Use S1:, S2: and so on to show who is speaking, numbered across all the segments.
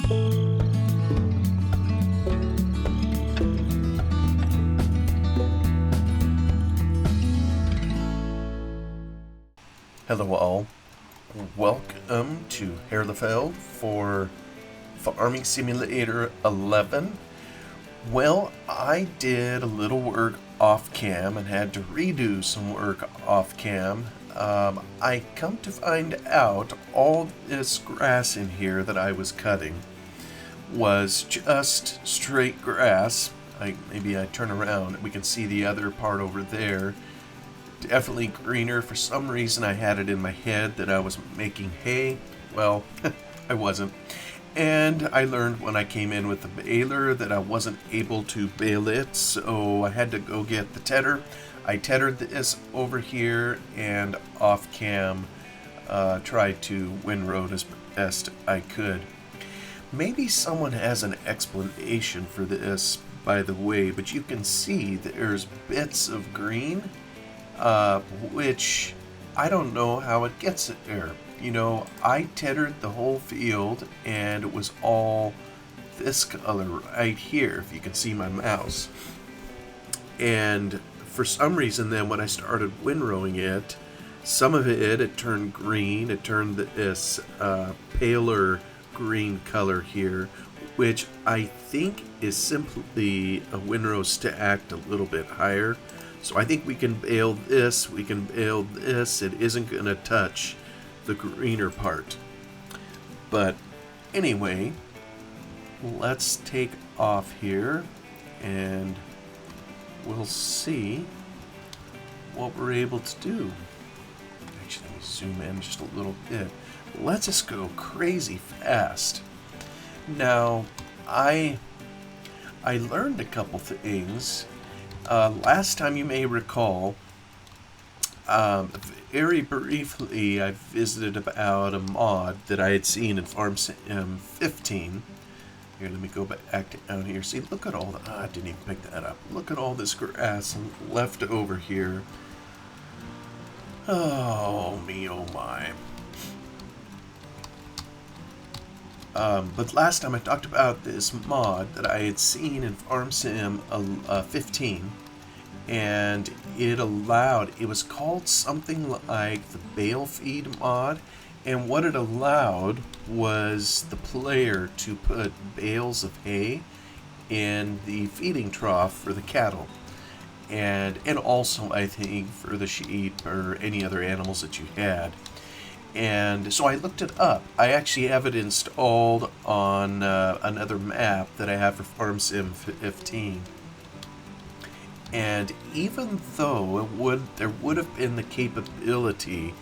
S1: Hello all, welcome to Herlefeld for Farming Simulator 11. Well, I did a little work off cam and had to redo some work off cam. I come to find out all this grass in here that I was cutting was just straight grass. Maybe I turn around and we can see the other part over there. Definitely greener. For some reason I had it in my head that I was making hay. Well, I wasn't. And I learned when I came in with the baler that I wasn't able to bale it, so I had to go get the tedder. I tethered this over here and off cam tried to windrow as best I could. Maybe someone has an explanation for this, by the way, but you can see there's bits of green, which I don't know how it gets it there. You know, I tethered the whole field and it was all this color right here, if you can see my mouse. And for some reason then when I started windrowing it, some of it turned green. It turned this paler green color here, which I think is simply a windrow stacked a little bit higher. So I think we can bale this, we can bale this. It isn't going to touch the greener part. But anyway, let's take off here and we'll see what we're able to do. Actually, let me zoom in just a little bit. Let's just go crazy fast. Now, I learned a couple things. Last time, you may recall, very briefly, I visited about a mod that I had seen in Farm Sim 15. Here, let me go back down here. See, look at all the... I didn't even pick that up. Look at all this grass left over here. Oh, me, oh, my. But last time I talked about this mod that I had seen in Farm Sim 15. And it was called something like the bale feed mod, and what it allowed was the player to put bales of hay in the feeding trough for the cattle, and also I think for the sheep or any other animals that you had. And so I looked it up. I actually have it installed on another map that I have for Farm Sim 15. And even though there would have been the capability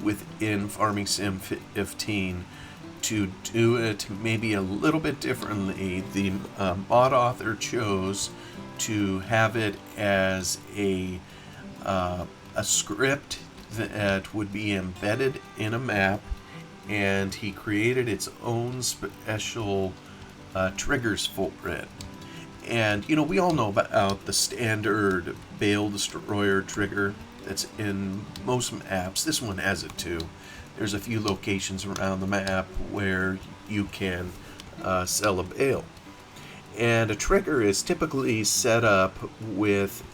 S1: within Farming Sim 15 to do it maybe a little bit differently, the mod author chose to have it as a script that would be embedded in a map, and he created its own special triggers for it. And, you know, we all know about the standard bale destroyer trigger that's in most maps. This one has it too. There's a few locations around the map where you can sell a bale. And a trigger is typically set up with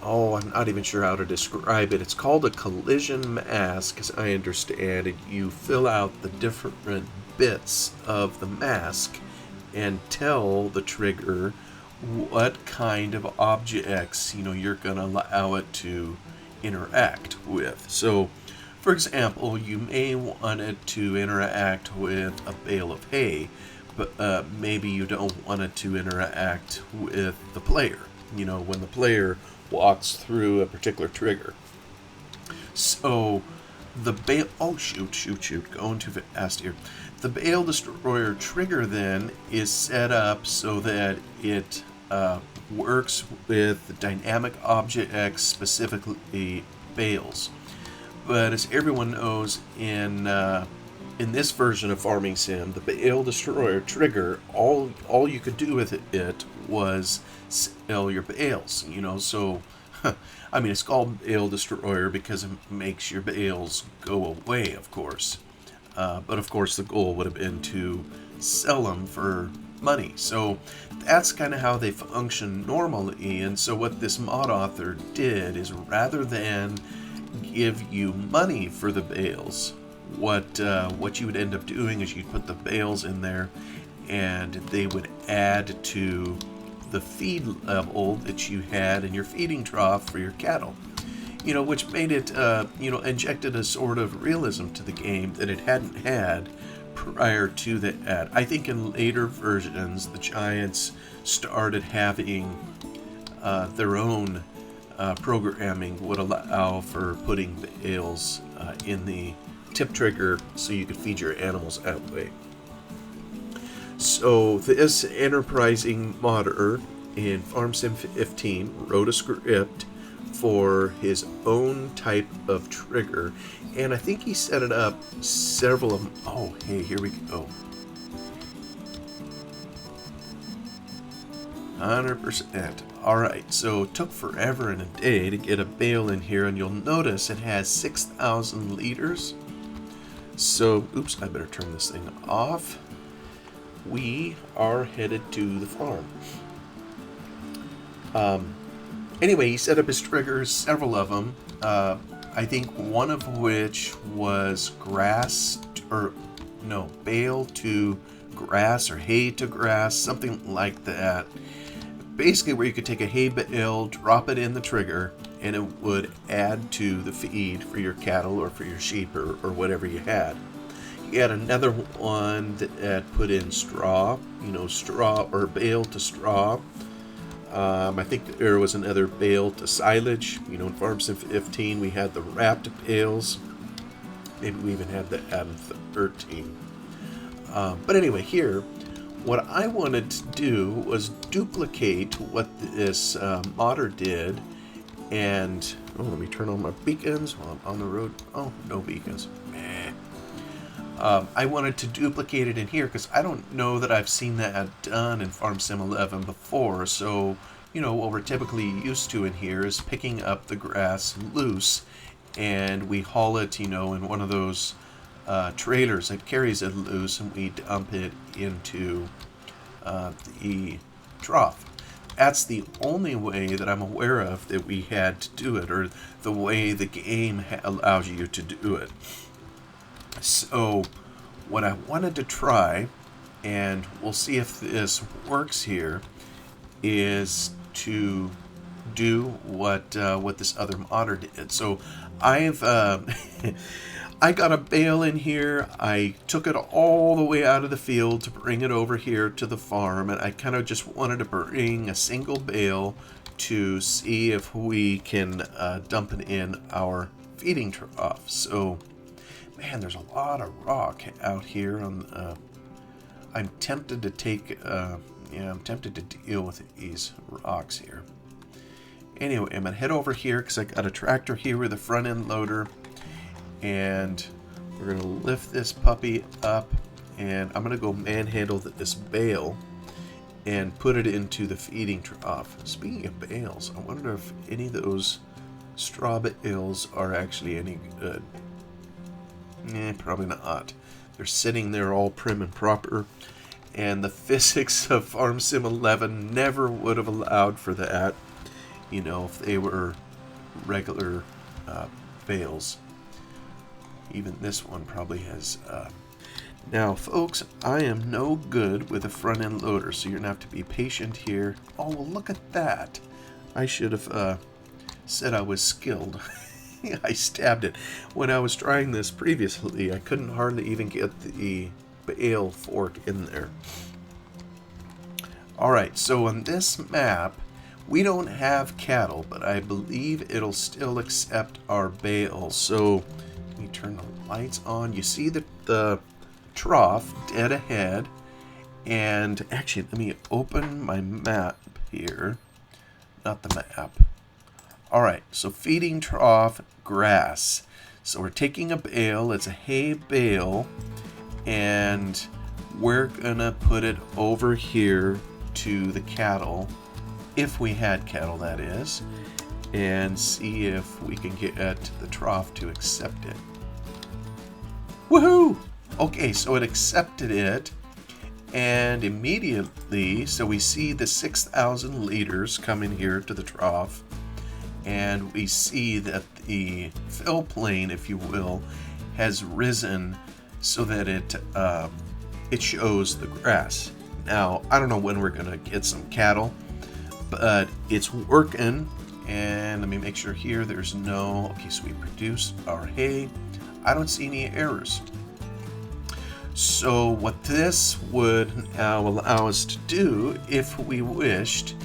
S1: I'm not even sure how to describe it. It's called a collision mask, as I understand it. You fill out the different bits of the mask and tell the trigger what kind of objects, you know, you're going to allow it to interact with. So, for example, you may want it to interact with a bale of hay, but maybe you don't want it to interact with the player, you know, when the player walks through a particular trigger. So, the bale... Oh, shoot, going too fast here. The bale destroyer trigger then is set up so that it works with dynamic objects, specifically bales. But as everyone knows, in this version of Farming Sim, the bale destroyer trigger, all you could do with it was sell your bales. You know, so I mean, it's called bale destroyer because it makes your bales go away, of course. But of course the goal would have been to sell them for money. So that's kind of how they function normally. And so what this mod author did is, rather than give you money for the bales, what you would end up doing is you'd put the bales in there, and they would add to the feed level that you had in your feeding trough for your cattle. Which made it, injected a sort of realism to the game that it hadn't had prior to that. I think in later versions, the Giants started having their own programming would allow for putting bales in the tip trigger so you could feed your animals that way. So this enterprising modder in Farm Sim 15 wrote a script for his own type of trigger, and I think he set it up several of them. Oh, hey, here we go. 100%. Alright, so it took forever and a day to get a bale in here, and you'll notice it has 6,000 liters. So, oops, I better turn this thing off. We are headed to the farm. Anyway, he set up his triggers, several of them. I think one of which was bale to grass or hay to grass, something like that. Basically where you could take a hay bale, drop it in the trigger, and it would add to the feed for your cattle or for your sheep or whatever you had. You had another one that put in straw, straw or bale to straw. I think there was another bale to silage. In Farm Sim 15 we had the wrapped bales. Maybe we even had that in 13. But anyway, here, what I wanted to do was duplicate what this modder did. And, let me turn on my beacons while I'm on the road. Oh, no beacons. I wanted to duplicate it in here because I don't know that I've seen that done in Farm Sim 11 before. So, what we're typically used to in here is picking up the grass loose, and we haul it, in one of those trailers that carries it loose, and we dump it into the trough. That's the only way that I'm aware of that we had to do it, or the way the game allows you to do it. So what I wanted to try, and we'll see if this works here, is to do what this other modder did. So I've I got a bale in here. I took it all the way out of the field to bring it over here to the farm, and I kind of just wanted to bring a single bale to see if we can dump it in our feeding trough. So, man, there's a lot of rock out here. I'm tempted to take, I'm tempted to deal with these rocks here. Anyway, I'm gonna head over here because I got a tractor here with a front end loader. And we're going to lift this puppy up, and I'm going to go manhandle this bale and put it into the feeding trough. Speaking of bales, I wonder if any of those straw bales are actually any good. Probably not. They're sitting there all prim and proper, and the physics of Farm Sim 11 never would have allowed for that, if they were regular bales. Even this one probably has... Now, folks, I am no good with a front-end loader, so you're going to have to be patient here. Oh, well, look at that. I should have said I was skilled. I stabbed it. When I was trying this previously, I couldn't hardly even get the bale fork in there. Alright, so on this map, we don't have cattle, but I believe it'll still accept our bale. So... let me turn the lights on. You see the trough dead ahead. And actually, let me open my map here. Not the map. Alright, so feeding trough, grass. So we're taking a bale. It's a hay bale. And we're going to put it over here to the cattle. If we had cattle, that is. And see if we can get the trough to accept it. Woohoo! Okay, so it accepted it, and immediately, so we see the 6,000 liters coming here to the trough, and we see that the fill plane, if you will, has risen so that it shows the grass. Now, I don't know when we're gonna get some cattle, but it's working. And let me make sure here there's no, okay, so we produce our hay. I don't see any errors. So what this would now allow us to do, if we wished,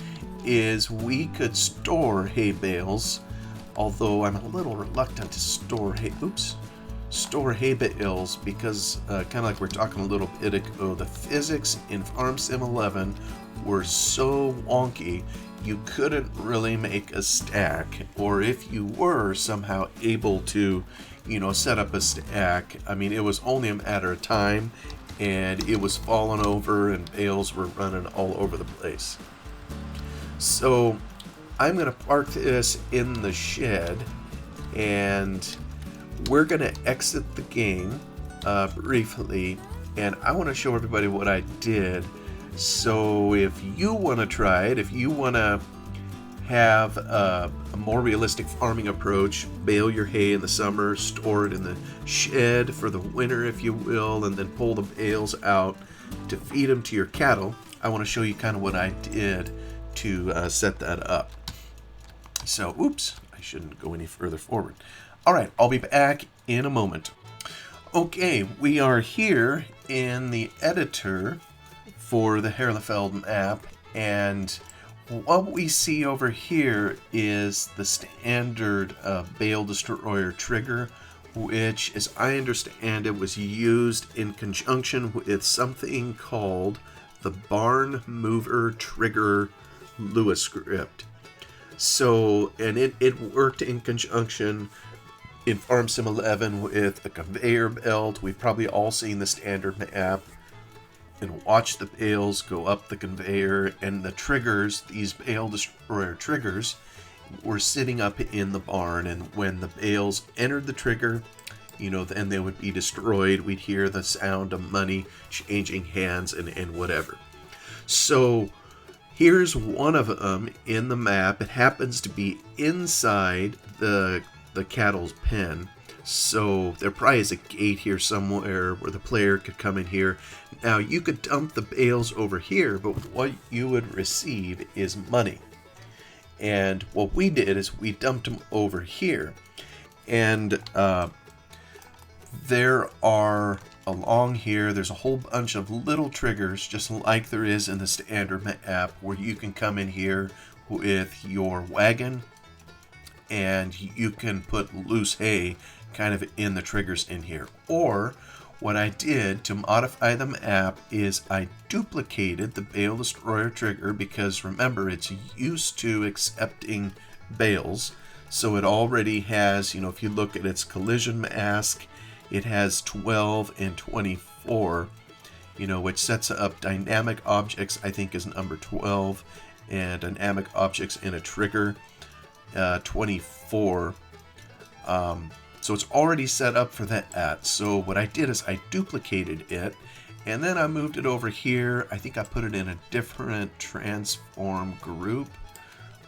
S1: is we could store hay bales, although I'm a little reluctant to store hay bales because kind of like we're talking a little bit ago, the physics in Farm Sim 11 were so wonky you couldn't really make a stack, or if you were somehow able to, set up a stack, I mean, it was only a matter of time, and it was falling over and bales were running all over the place. So I'm going to park this in the shed, and we're going to exit the game briefly, and I want to show everybody what I did. So if you want to try it, if you want to have a more realistic farming approach, bale your hay in the summer, store it in the shed for the winter, if you will, and then pull the bales out to feed them to your cattle, I want to show you kind of what I did to set that up. So, oops, I shouldn't go any further forward. All right, I'll be back in a moment. Okay, we are here in the editor for the Herlefeld map, and what we see over here is the standard bale destroyer trigger, which, as I understand it, was used in conjunction with something called the barn mover trigger Lewis script. So, and it worked in conjunction in Farm Sim 11 with a conveyor belt. We've probably all seen the standard map and watched the bales go up the conveyor, and the triggers, these bale destroyer triggers, were sitting up in the barn, and when the bales entered the trigger, then they would be destroyed. We'd hear the sound of money changing hands and whatever. So here's one of them in the map. It happens to be inside the cattle's pen. So there probably is a gate here somewhere where the player could come in here. Now you could dump the bales over here, but what you would receive is money. And what we did is we dumped them over here. And there are, along here, there's a whole bunch of little triggers, just like there is in the standard map, where you can come in here with your wagon and you can put loose hay kind of in the triggers in here. Or what I did to modify the map is I duplicated the bale destroyer trigger, because remember, it's used to accepting bales. So it already has, if you look at its collision mask, it has 12 and 24, which sets up dynamic objects, I think, is number 12, and dynamic objects in a trigger 24. So it's already set up for that. So what I did is I duplicated it, and then I moved it over here. I think I put it in a different transform group.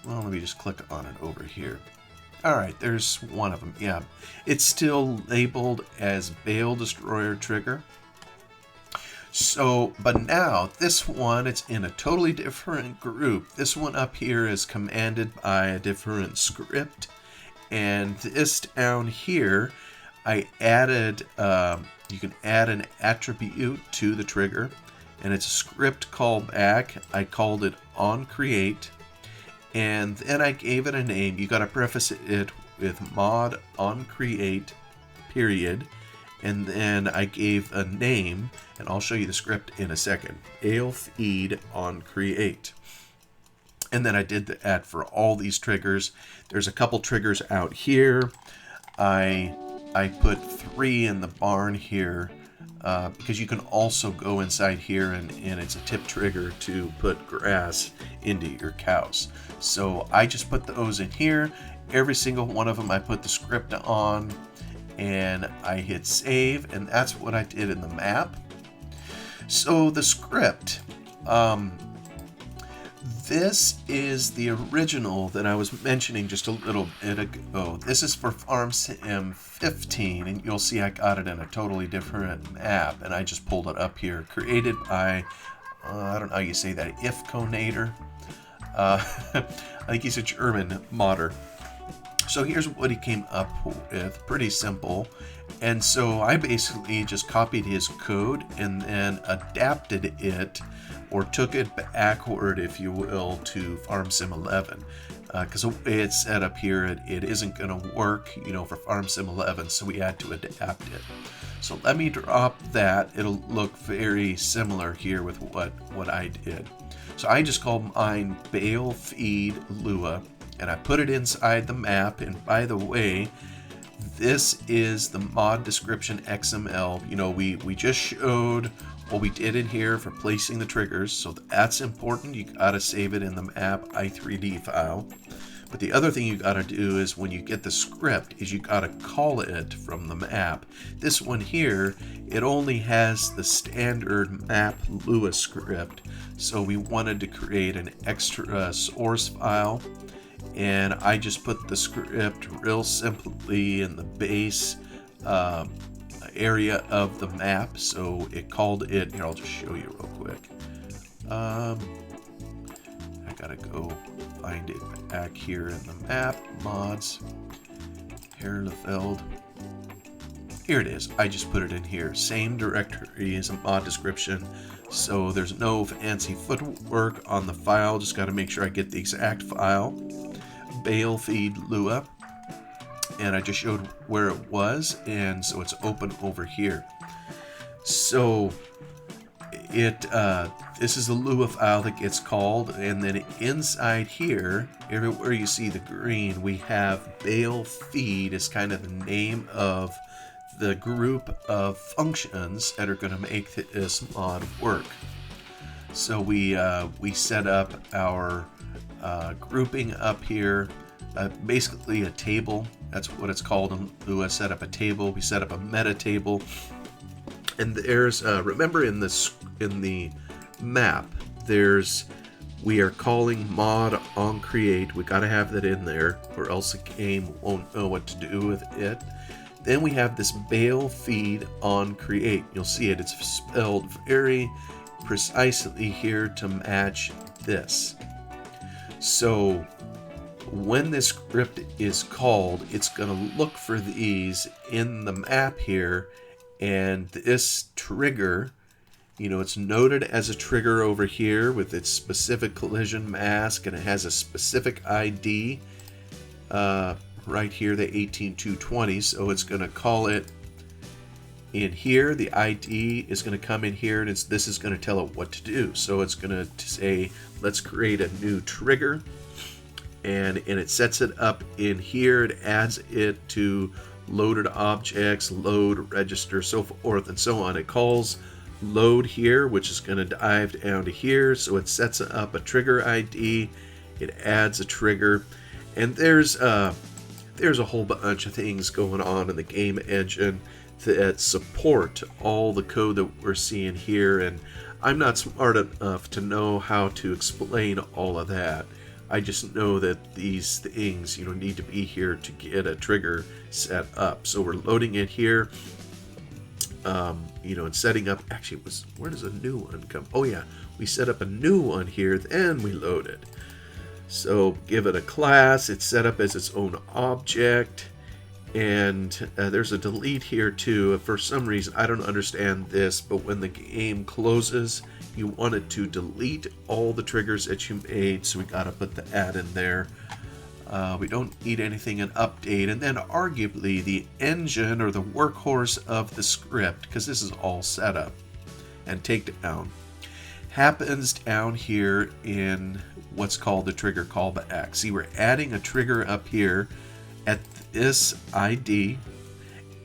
S1: Well, let me just click on it over here. All right, there's one of them. Yeah, it's still labeled as bale destroyer trigger. So, but now this one, it's in a totally different group. This one up here is commanded by a different script. And this down here, I added, you can add an attribute to the trigger, and it's a script callback. I called it onCreate, and then I gave it a name. You got to preface it with mod onCreate, period, and then I gave a name, and I'll show you the script in a second. Bale feed onCreate. And then I did that for all these triggers. There's a couple triggers out here. I put 3 in the barn here because you can also go inside here and it's a tip trigger to put grass into your cows. So I just put those in here. Every single one of them I put the script on, and I hit save, and that's what I did in the map. So the script, this is the original that I was mentioning just a little bit ago. This is for Farm Sim 15, and you'll see I got it in a totally different map, and I just pulled it up here. Created by, I don't know how you say that, Ifconator. I think he's a German modder. So here's what he came up with, pretty simple. And so I basically just copied his code and then adapted it, or took it backward, if you will, to Farm Sim 11. Because the way it's set up here, it isn't going to work, you know, for Farm Sim 11, so we had to adapt it. So let me drop that. It'll look very similar here with what I did. So I just called mine bale feed Lua, and I put it inside the map. And by the way, this is the mod description XML. You know, we just showed what we did in here for placing the triggers, so that's important. You gotta save it in the map i3D file. But the other thing you gotta do is when you get the script is you gotta call it from the map. This one here, it only has the standard map Lua script, so we wanted to create an extra source file, and I just put the script real simply in the base area of the map. So it called it, here I'll just show you real quick. I gotta go find it back here in the map, mods, Herlefeld. Here it is. I just put it in here. Same directory as a mod description, so there's no fancy footwork on the file. Just got to make sure I get the exact file. Bale feed Lua, and I just showed where it was, and so it's open over here. So this is the Lua file that gets called, and then inside here, everywhere you see the green, we have bale feed is kind of the name of the group of functions that are going to make this mod work. So we set up our grouping up here, basically a table. That's what it's called in Lua. Set up a table. We set up a meta table, and there's remember in the map we are calling mod on create. We got to have that in there, or else the game won't know what to do with it. Then we have this bale feed on create. You'll see it. It's spelled very precisely here to match this. So when this script is called, it's going to look for these in the map here, and this trigger, you know, it's noted as a trigger over here with its specific collision mask, and it has a specific ID right here, the 18220. So it's going to call it in here. The ID is going to come in here, and this is going to tell it what to do. So it's going to say, let's create a new trigger, and it sets it up in here. It adds it to loaded objects, load, register, so forth and so on. It calls load here, which is going to dive down to here. So it sets up a trigger ID. It adds a trigger, and there's a whole bunch of things going on in the game engine that support all the code that we're seeing here, and I'm not smart enough to know how to explain all of that. I just know that these things, you know, need to be here to get a trigger set up. So we're loading it here, you know, and setting up. Actually, where does a new one come? Oh yeah, we set up a new one here, then we load it. So give it a class. It's set up as its own object. And there's a delete here too. For some reason, I don't understand this, but when the game closes, you want it to delete all the triggers that you made, so we gotta put the add in there. We don't need anything in update. And then arguably the engine or the workhorse of the script, because this is all set up and takedown, happens down here in what's called the trigger callback. See, we're adding a trigger up here at this ID,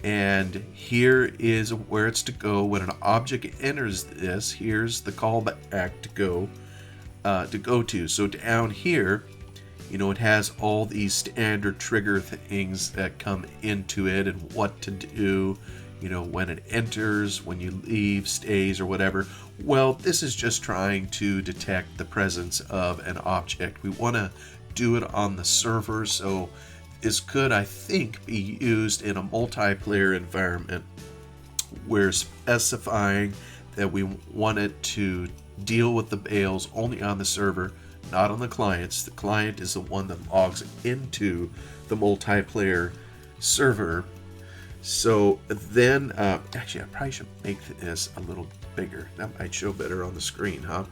S1: and here is where it's to go when an object enters this. Here's the callback to go to. So down here, It has all these standard trigger things that come into it and what to do, when it enters, when you leave, stays, or whatever. Well, this is just trying to detect the presence of an object. We want to do it on the server, so this could, I think, be used in a multiplayer environment. We're specifying that we want it to deal with the bales only on the server, not on the clients. The client is the one that logs into the multiplayer server. So then, actually, I probably should make this a little bigger. That might show better on the screen, huh?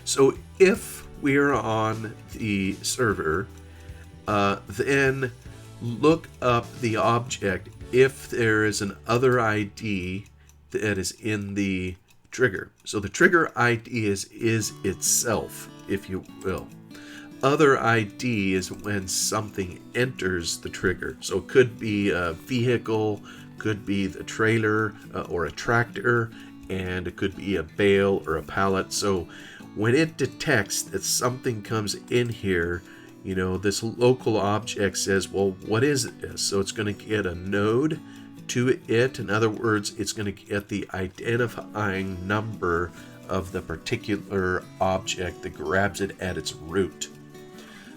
S1: So if we're on the server, then look up the object if there is an other ID that is in the trigger. So the trigger ID is itself, if you will. Other ID is when something enters the trigger. So it could be a vehicle, could be the trailer or a tractor, and it could be a bale or a pallet. So when it detects that something comes in here, this local object says, well, what is this? So it's going to get a node to it. In other words, it's going to get the identifying number of the particular object that grabs it at its root.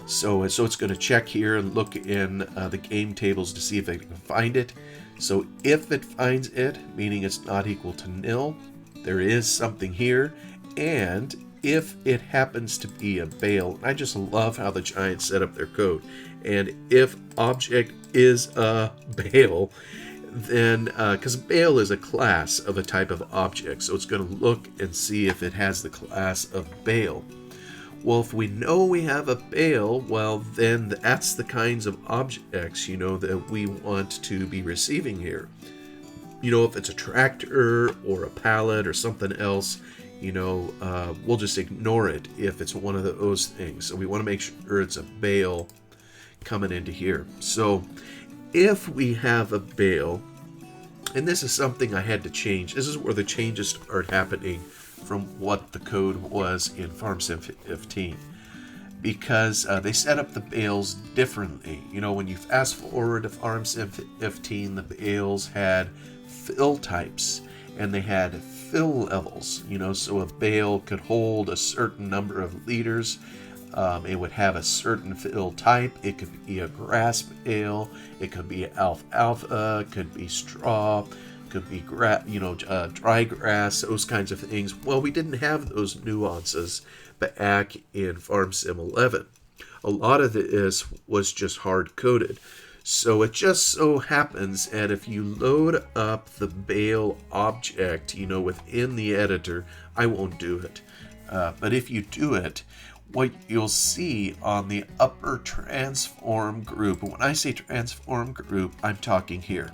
S1: So it's going to check here and look in the game tables to see if it can find it. So if it finds it, meaning it's not equal to nil, there is something here. And if it happens to be a bale, I just love how the Giants set up their code. And if object is a bale, then, because bale is a class of a type of object, so it's going to look and see if it has the class of bale. Well, if we know we have a bale, well, then that's the kinds of objects, that we want to be receiving here. If it's a tractor or a pallet or something else, we'll just ignore it if it's one of those things. So we want to make sure it's a bale coming into here. So if we have a bale, and this is something I had to change. This is where the changes start happening from what the code was in FarmSim 15, because they set up the bales differently. When you fast forward to FarmSim 15, the bales had fill types and they had fill levels. So a bale could hold a certain number of liters. It would have a certain fill type. It could be a grass bale. It could be alfalfa. It could be straw. Could be dry grass, those kinds of things. Well, we didn't have those nuances back in FarmSim 11. A lot of this was just hard-coded. So it just so happens that if you load up the bale object, within the editor, I won't do it. But if you do it, what you'll see on the upper transform group, and when I say transform group, I'm talking here.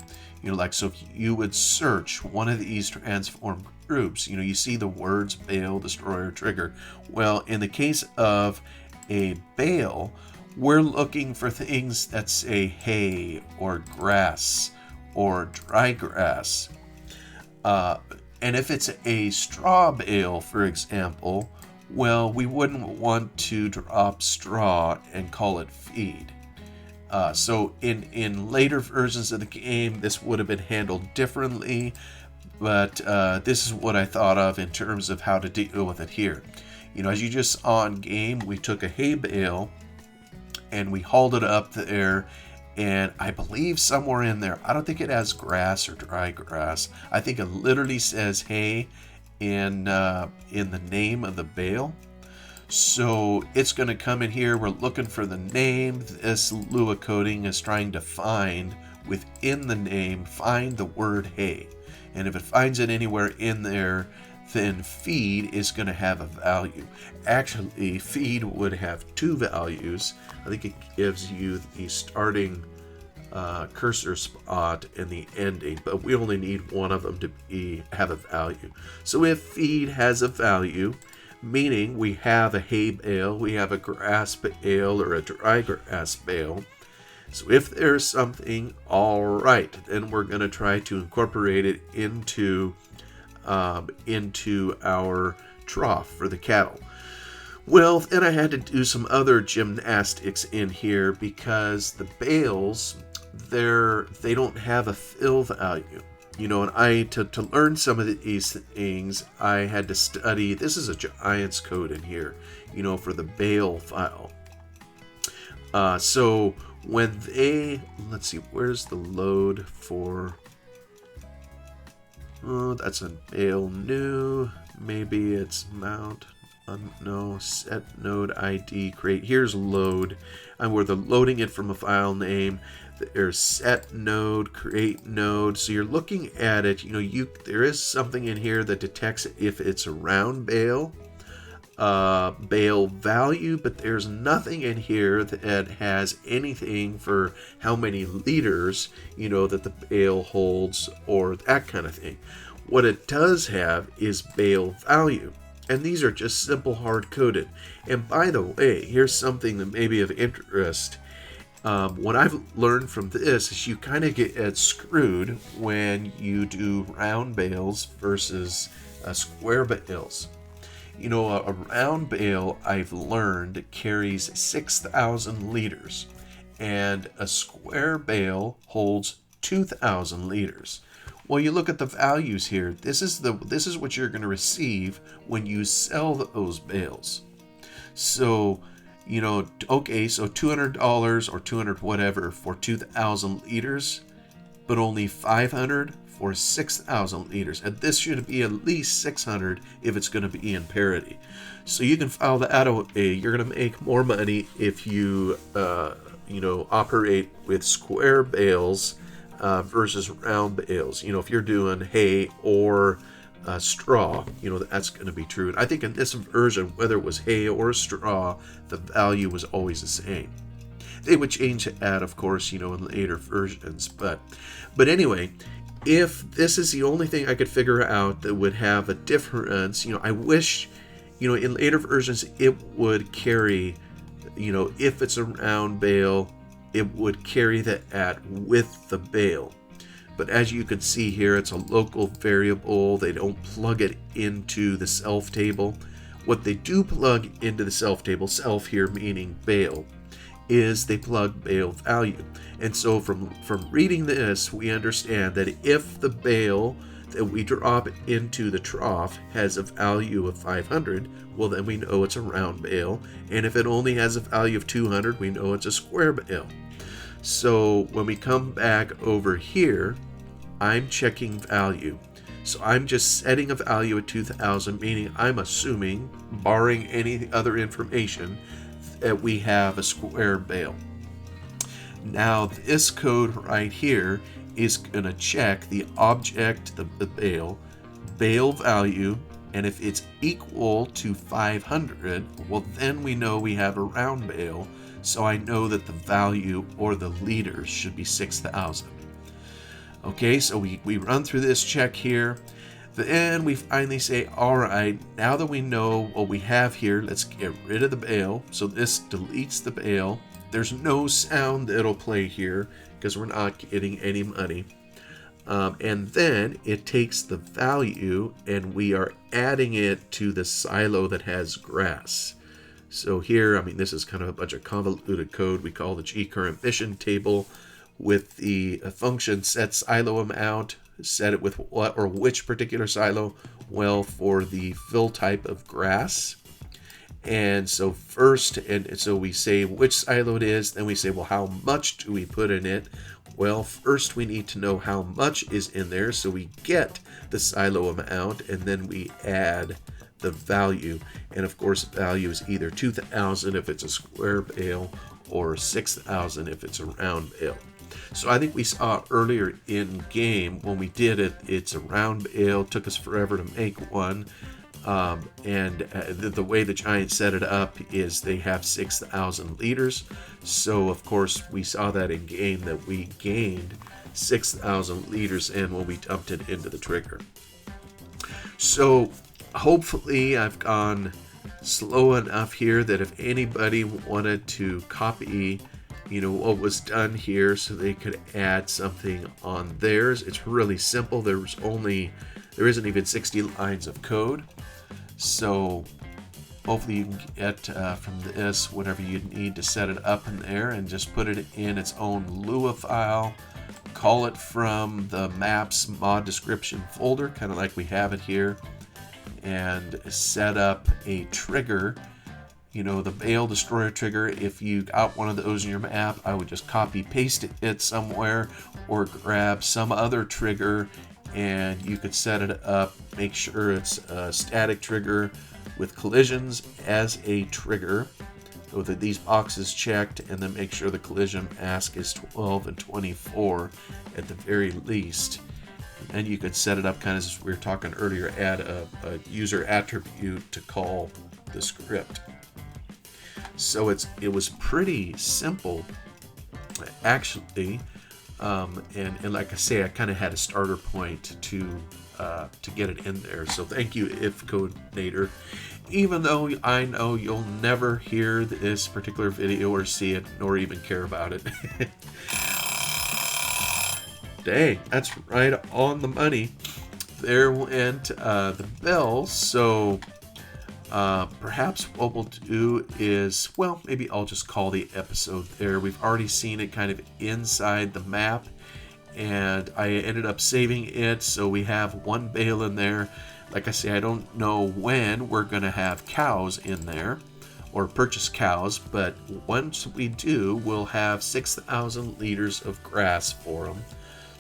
S1: So if you would search one of these transform groups, you see the words bale, destroyer, trigger. Well, in the case of a bale, we're looking for things that say hay or grass or dry grass. And if it's a straw bale, for example, well, we wouldn't want to drop straw and call it feed. So in later versions of the game, this would have been handled differently, but this is what I thought of in terms of how to deal with it here. As you just saw in game, we took a hay bale and we hauled it up there, and I believe somewhere in there, I don't think it has grass or dry grass. I think it literally says hay in the name of the bale. So it's going to come in here. We're looking for the name. This Lua coding is trying to find within the name, find the word hay. And if it finds it anywhere in there, then feed is going to have a value. Actually, feed would have two values. I think it gives you the starting cursor spot and the ending, but we only need one of them to have a value. So if feed has a value, meaning we have a hay bale, we have a grass bale, or a dry grass bale. So if there's something, all right, then we're going to try to incorporate it into our trough for the cattle. Well, then I had to do some other gymnastics in here because the bales, they don't have a fill value. And to learn some of these things, I had to study. This is a Giants code in here, for the bale file. So when let's see, where's the load for? Oh, that's a bale new. Maybe it's mount. No, set node ID create. Here's load. Where they're loading it from a file name. There's set node, create node. So you're looking at it. There is something in here that detects if it's a round bale, bale value, but there's nothing in here that has anything for how many liters, that the bale holds or that kind of thing. What it does have is bale value. And these are just simple hard-coded. And by the way, here's something that may be of interest. What I've learned from this is you kind of get screwed when you do round bales versus square bales. A round bale, I've learned, carries 6,000 liters. And a square bale holds 2,000 liters. Well, you look at the values here. This is what you're going to receive when you sell those bales. So, okay, so $200 or 200 whatever for 2,000 liters, but only 500 for 6,000 liters. And this should be at least 600 if it's going to be in parity. So you can file that out. You're going to make more money if you, operate with square bales versus round bales. If you're doing hay or straw, that's going to be true. And I think in this version, whether it was hay or straw, the value was always the same. They would change that, of course, in later versions. But anyway, if this is the only thing I could figure out that would have a difference, I wish, in later versions, it would carry, if it's a round bale, it would carry that with the bale. But as you can see here, it's a local variable. They don't plug it into the self table. What they do plug into the self table, self here meaning bale, is they plug bale value. And so from reading this, we understand that if the bale that we drop into the trough has a value of 500, well, then we know it's a round bale. And if it only has a value of 200, we know it's a square bale. So when we come back over here, I'm checking value. So I'm just setting a value at 2,000, meaning I'm assuming, barring any other information, that we have a square bale. Now this code right here is going to check the object, the bale value, and if it's equal to 500, well, then we know we have a round bale. So I know that the value or the liters should be 6,000. Okay, so we run through this check here. Then we finally say, all right, now that we know what we have here, let's get rid of the bale. So this deletes the bale. There's no sound that'll play here because we're not getting any money. And then it takes the value and we are adding it to the silo that has grass. So here, this is kind of a bunch of convoluted code we call the G-current mission table with the function set silo amount, set it with what or which particular silo? Well, for the fill type of grass. And so first, and so we say which silo it is, then we say, well, how much do we put in it? Well, first we need to know how much is in there, so we get the silo amount, and then we add the value. And of course, the value is either 2,000 if it's a square bale or 6,000 if it's a round bale. So I think we saw earlier in game when we did it, it's a round bale, took us forever to make one. The way the Giants set it up is they have 6,000 liters. So of course we saw that in game that we gained 6,000 liters in when we dumped it into the trigger. So hopefully I've gone slow enough here that if anybody wanted to copy what was done here so they could add something on theirs, it's really simple. There isn't even 60 lines of code. So hopefully you can get from this whatever you need to set it up in there, and just put it in its own Lua file. Call it from the maps mod description folder, kind of like we have it here, and set up a trigger. You know, the bale destroyer trigger. If you got one of those in your map, I would just copy paste it somewhere, or grab some other trigger, and you could set it up. Make sure it's a static trigger with collisions as a trigger, so that these boxes checked, and then make sure the collision mask is 12 and 24 at the very least. And you could set it up kind of as we were talking earlier, add a user attribute to call the script. So it was pretty simple, actually, and like I say, I kind of had a starter point to get it in there. So thank you, If Codenator. Even though I know you'll never hear this particular video or see it, nor even care about it. Dang, that's right on the money. There went the bells. So perhaps what we'll do is, well, maybe I'll just call the episode there. We've already seen it kind of inside the map, and I ended up saving it, so we have one bale in there. Like I say, I don't know when we're going to have cows in there, or purchase cows, but once we do, we'll have 6,000 liters of grass for them.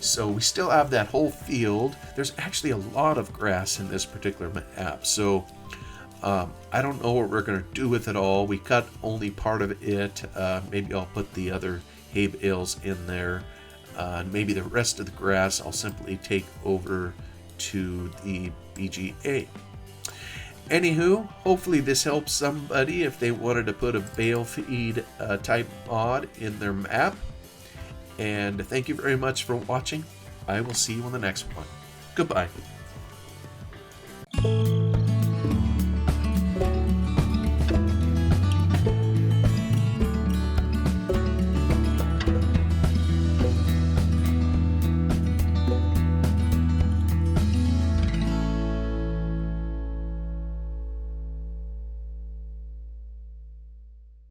S1: So we still have that whole field. There's actually a lot of grass in this particular map, so I don't know what we're going to do with it all. We cut only part of it. Maybe I'll put the other hay bales in there. Maybe the rest of the grass I'll simply take over to the BGA. Anywho, hopefully this helps somebody if they wanted to put a bale feed type mod in their map. And thank you very much for watching. I will see you on the next one. Goodbye.